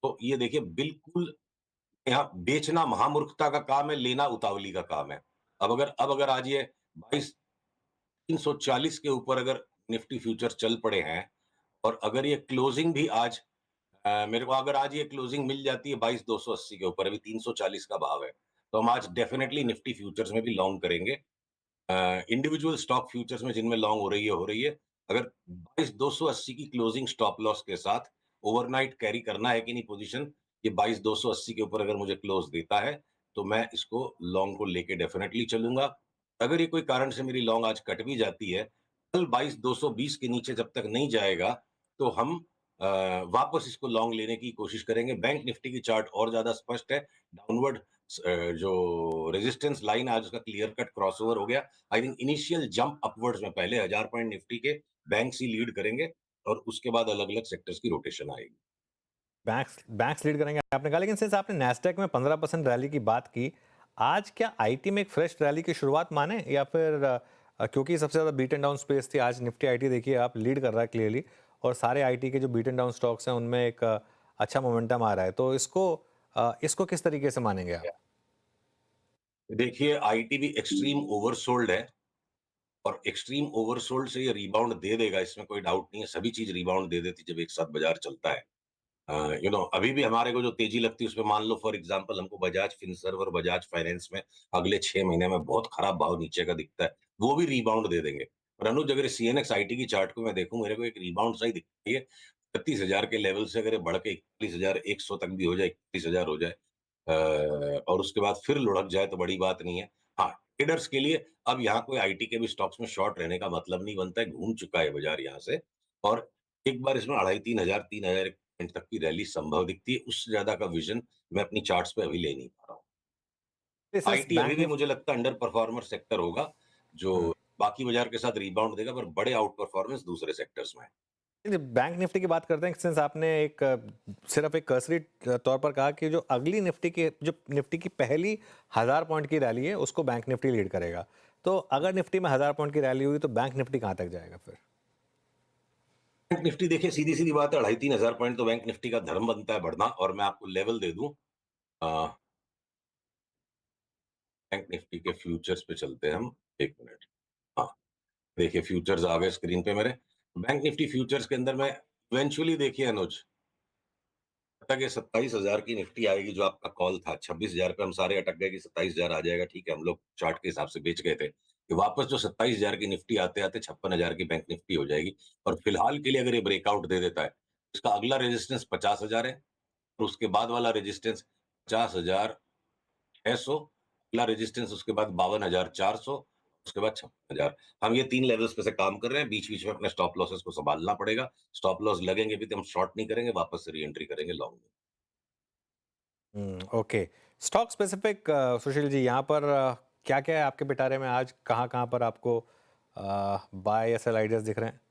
तो ये देखिए बिल्कुल यहाँ बेचना महामूर्खता का काम है, लेना उतावली का काम है। अब अगर आज ये 22,340 के ऊपर अगर निफ्टी फ्यूचर चल पड़े हैं और अगर ये क्लोजिंग भी आज मेरे को अगर आज ये क्लोजिंग मिल जाती है 22,280 के ऊपर, अभी 340 का भाव है, तो हम आज डेफिनिटली निफ्टी फ्यूचर्स में भी लॉन्ग करेंगे। इंडिविजुअल स्टॉक फ्यूचर्स में जिनमें लॉन्ग हो रही है। अगर 22,280 की क्लोजिंग स्टॉप लॉस के साथ ओवरनाइट कैरी करना है कि नहीं पोजीशन, ये 22,280 के ऊपर अगर मुझे क्लोज देता है, तो मैं इसको लॉन्ग को लेके डेफिनिटली चलूंगा। अगर ये कोई कारण से मेरी लॉन्ग आज कट भी जाती है, कल 22,220 के नीचे जब तक नहीं जाएगा, तो हम वापस इसको लॉन्ग लेने की कोशिश करेंगे। बैंक निफ्टी की चार्ट और ज्यादा स्पष्ट है। डाउनवर्ड जो रेजिस्टेंस लाइन आज उसका क्लियर कट क्रॉसओवर हो गया। I think initial jump upwards में पहले 1000 पॉइंट निफ्टी के बैंक्स ही लीड करेंगे और उसके बाद अलग अलग सेक्टर्स की रोटेशन आएगी। बैंक्स बैंक्स लीड करेंगे आपने कहा, लेकिन सिंस आपने नैस्डैक में 15% रैली की बात की, आज क्या आईटी में एक फ्रेश रैली की शुरुआत माने, या फिर क्योंकि सबसे ज्यादा बीट एंड डाउन स्पेस थी, आज निफ्टी आईटी देखिए आप लीड कर रहा है क्लियरली, और सारे आईटी के जो बीट एंड डाउन स्टॉक्स हैं उनमें एक अच्छा मोमेंटम आ रहा है, तो इसको किस तरीके से मानेंगे आप? देखिए आईटी भी एक्सट्रीम ओवरसोल्ड है और एक्सट्रीम ओवरसोल्ड से ये रिबाउंड दे देगा, इसमें कोई डाउट नहीं है। सभी चीज रिबाउंड दे देती जब एक साथ बाजार चलता है। अभी भी हमारे को जो तेजी लगती है उसमें मान लो फॉर एग्जांपल हमको बजाज फिनसर्व और बजाज फाइनेंस में अगले 6 महीने में बहुत खराब भाव नीचे का दिखता है, वो भी रिबाउंड दे देंगे। और अनुज अगर सीएनएक्स आईटी की चार्ट को मैं देखूं, मेरे को एक रिबाउंड सा ही दिखती है। 36,000 के लेवल से अगर ये बढ़ के 41,100 तक भी हो जाए, 31,000 हो जाए, और उसके बाद फिर लुढ़क जाए तो बड़ी बात नहीं है। हाँ, ट्रेडर्स के लिए अब यहाँ कोई आईटी के भी स्टॉक्स में शॉर्ट रहने का मतलब नहीं बनता है, घूम चुका है बाजार यहाँ से। और एक बार इसमें 2,500 3,000 पॉइंट तक की रैली संभव दिखती है। उससे ज्यादा का विजन मैं अपनी चार्ट्स पे अभी ले नहीं पा रहा हूँ। सिंस आईटी अभी बैंक भी निफ्टी मुझे लगता है अंडर परफॉर्मर सेक्टर होगा, जो बाकी बाजार के साथ रिबाउंड देगा, पर बड़े आउट परफॉर्मेंस दूसरे सेक्टर्स में है। बैंक निफ्टी की बात करते हैं, सिंस आपने सिर्फ एक कर्सरी तौर पर कहा कि जो अगली निफ्टी की पहली 1000 पॉइंट की रैली है उसको बैंक निफ्टी लीड करेगा, तो अगर निफ्टी में 1000 पॉइंट की रैली हुई तो बैंक निफ्टी कहां तक जाएगा फिर? बैंक निफ्टी देखिए सीधी सीधी बात है, 2,500 3,000 पॉइंट तो बैंक निफ्टी का धर्म बनता है बढ़ना। और मैं आपको लेवल दे दूं, बैंक निफ्टी के फ्यूचर्स पे चलते हैं हम। एक मिनट। हाँ, देखिए फ्यूचर्स आ गए स्क्रीन पे मेरे। बैंक निफ्टी फ्यूचर्स के अंदर में इवेंचुअली देखिए अनुज, तक ये 27,000 की निफ्टी आएगी जो आपका कॉल था। 26,000 पे हम सारे अटक गए कि 27,000 आ जाएगा, ठीक है, हम लोग चार्ट के हिसाब से बेच गए थे कि वापस जो 27,000 की निफ्टी आते आते 56,000 की बैंक निफ्टी हो जाएगी। और फिलहाल के लिए अगर ये ब्रेकआउट दे देता है, इसका अगला रेजिस्टेंस 50,000 है और उसके बाद वाला रेजिस्टेंस 50,600, अगला रेजिस्टेंस उसके बाद 52,400, उसके बाद 56,000। हम ये 3 लेवल्स पे से काम कर रहे हैं, बीच बीच में अपने स्टॉप लॉसेस को संभालना पड़ेगा। स्टॉप लॉस लगेंगे भी तो हम शॉर्ट नहीं करेंगे, वापस से री एंट्री करेंगे लॉन्ग में। Okay, stock specific Sushil ji, यहाँ पर क्या क्या है आपके पिटारे में आज, कहाँ कहाँ पर आपको बाय या सेल आइडियाज दिख रहे हैं?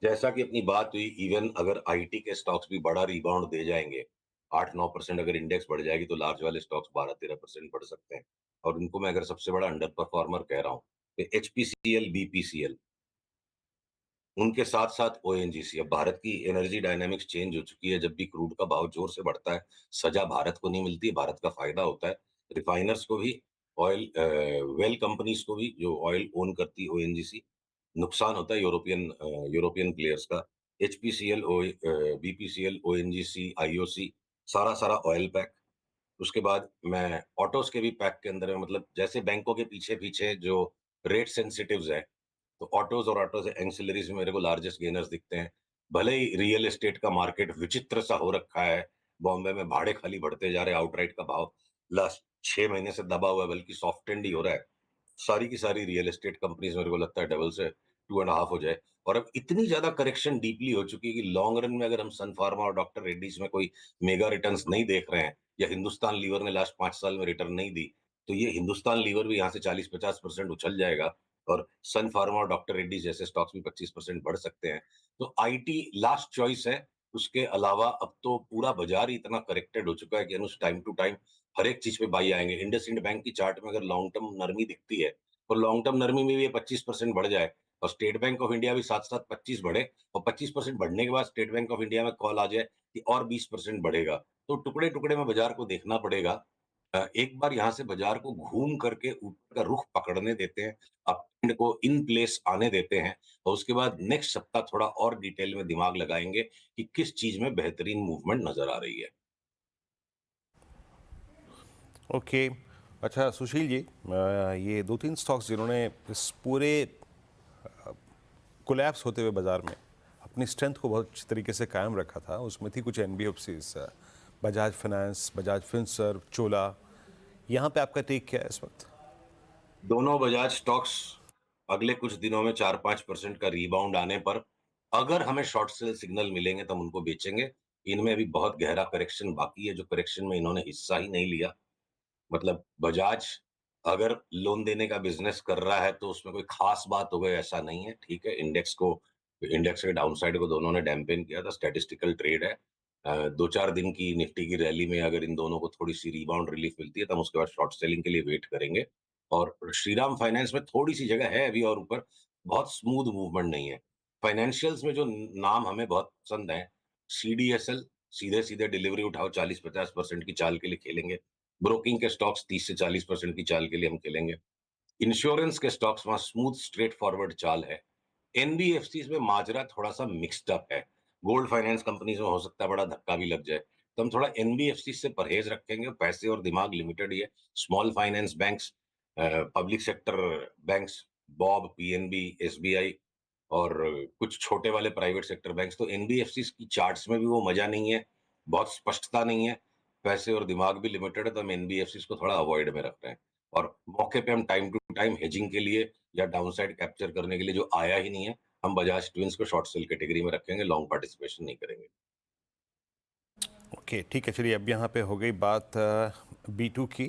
जैसा कि अपनी बात हुई, इवन अगर आईटी के स्टॉक्स भी बड़ा रिबाउंड दे जाएंगे, 8-9% अगर इंडेक्स बढ़ जाएगी, तो लार्ज वाले स्टॉक्स 12-13% बढ़ सकते हैं। और उनको मैं अगर सबसे बड़ा अंडर परफॉर्मर कह रहा हूँ, तो एचपीसीएल, बीपीसीएल, उनके साथ साथ ओएनजीसी। अब भारत की एनर्जी डायनामिक्स चेंज हो चुकी है। जब भी क्रूड का भाव जोर से बढ़ता है, सजा भारत को नहीं मिलती, भारत का फायदा होता है। रिफाइनर्स को भी, ऑयल वेल कंपनीज को भी, जो ऑयल ओन करती है ओएनजीसी, नुकसान होता है यूरोपियन प्लेयर्स का। एचपीसीएल, बीपीसीएल, ओएनजीसी, आईओसी, सारा सारा ऑयल पैक। उसके बाद मैं ऑटोस के भी पैक के अंदर है, मतलब जैसे बैंकों के पीछे पीछे जो रेट सेंसिटिव्स है, तो ऑटोज और ऑटोज एंसिलरीज में मेरे को लार्जेस्ट गेनर्स दिखते हैं। भले ही रियल एस्टेट का मार्केट विचित्र सा हो रखा है, बॉम्बे में भाड़े खाली बढ़ते जा रहे हैं, आउटराइट का भाव लास्ट 6 महीने से दबा हुआ है, बल्कि सॉफ्ट एंड ही हो रहा है। सारी की सारी रियल एस्टेट कंपनीज मेरे को लगता है डबल से 2.5 हो जाए। और अब इतनी ज्यादा करेक्शन डीपली हो चुकी है कि लॉन्ग रन में अगर हम सन फार्मा और डॉक्टर रेड्डीज में कोई मेगा रिटर्न्स नहीं देख रहे हैं, या हिंदुस्तान लीवर ने लास्ट 5 साल में रिटर्न नहीं दी, तो ये हिंदुस्तान लीवर भी यहाँ से 40-50% उछल जाएगा। और सन फार्मा और डॉक्टर रेड्डी जैसे स्टॉक्स भी 25% बढ़ सकते हैं। तो आईटी लास्ट चॉइस है। उसके अलावा अब तो पूरा बाजार ही इतना करेक्टेड हो चुका है कि अनुस टाइम टू टाइम हर एक चीज पे बाई आएंगे। इंडसइंड बैंक की चार्ट में अगर लॉन्ग टर्म नरमी दिखती है, और लॉन्ग टर्म नरमी में भी ये 25% बढ़ जाए, और स्टेट बैंक ऑफ इंडिया भी साथ-साथ 25 बढ़े और 25% बढ़ने के बाद स्टेट बैंक ऑफ इंडिया में कॉल आ जाए कि और 20% बढ़ेगा। तो टुकड़े-टुकड़े में बाज़ार को देखना पड़ेगा। एक बार यहाँ से बाज़ार को घूम करके ऊपर का रुख पकड़ने देते हैं, अपट्रेंड को इन प्लेस आने देते हैं और उसके बाद नेक्स्ट सप्ताह थोड़ा और डिटेल में दिमाग लगाएँगे कि किस चीज़ में बेहतरीन मूवमेंट नज़र आ रही है। ओके। अच्छा सुशील जी, ये 2-3 स्टॉक्स जिन्होंने इस पूरे कोलैप्स होते हुए बाज़ार में अपनी स्ट्रेंथ को बहुत अच्छी तरीके से कायम रखा था, उसमें थी कुछ एनबीएफसीज, बजाज फाइनेंस, बजाज फिनसर्व, चोला। यहाँ पे आपका टेक क्या है इस वक्त? दोनों बजाज स्टॉक्स अगले कुछ दिनों में 4-5% का रिबाउंड आने पर अगर हमें शॉर्ट सेल सिग्नल मिलेंगे तो हम उनको बेचेंगे। इनमें अभी बहुत गहरा करेक्शन बाकी है, जो करेक्शन में इन्होंने हिस्सा ही नहीं लिया। मतलब बजाज अगर लोन देने का बिज़नेस कर रहा है तो उसमें कोई ख़ास बात हो गई ऐसा नहीं है, ठीक है। इंडेक्स के डाउनसाइड को दोनों ने डैम्पेन किया था, स्टैटिस्टिकल ट्रेड है। 2-4 दिन की निफ्टी की रैली में अगर इन दोनों को थोड़ी-सी रिबाउंड रिलीफ मिलती है, तो हम उसके बाद शॉर्ट सेलिंग के लिए वेट करेंगे। और श्रीराम फाइनेंस में थोड़ी-सी जगह है अभी और ऊपर, बहुत स्मूथ मूवमेंट नहीं है। फाइनेंशियल्स में जो नाम हमें बहुत पसंद हैं, सीडीएसएल सीधे-सीधे डिलीवरी उठाओ 40-50% की चाल के लिए खेलेंगे। ब्रोकिंग के स्टॉक्स 30 से 40% की चाल के लिए हम खेलेंगे। इंश्योरेंस के स्टॉक्स वहाँ स्मूथ स्ट्रेट फॉरवर्ड चाल है। एनबीएफसीज में माजरा थोड़ा-सा मिक्स्ड अप है। गोल्ड फाइनेंस कंपनीज में हो सकता है बड़ा धक्का भी लग जाए। तो हम थोड़ा एनबीएफसी से परहेज रखेंगे। पैसे और दिमाग लिमिटेड ही है। Small finance banks, public sector banks, Bob, PNB, SBI और कुछ छोटे वाले प्राइवेट सेक्टर बैंक्स, तो एनबीएफसीज की चार्ट्स में भी वो मजा नहीं है, बहुत स्पष्टता नहीं है। पैसे और दिमाग भी लिमिटेड है, तो हम एनबीएफसीज को थोड़ा अवॉइड में रख रहे हैं। और मौके पे हम टाइम टू टाइम हेजिंग के लिए या डाउनसाइड कैप्चर करने के लिए जो आया ही नहीं है, हम बजाज ट्विंस को शॉर्ट सेल कैटेगरी में रखेंगे, लॉन्ग पार्टिसिपेशन नहीं करेंगे। ओके ठीक है, चलिए अब यहाँ पे हो गई बात B2 की।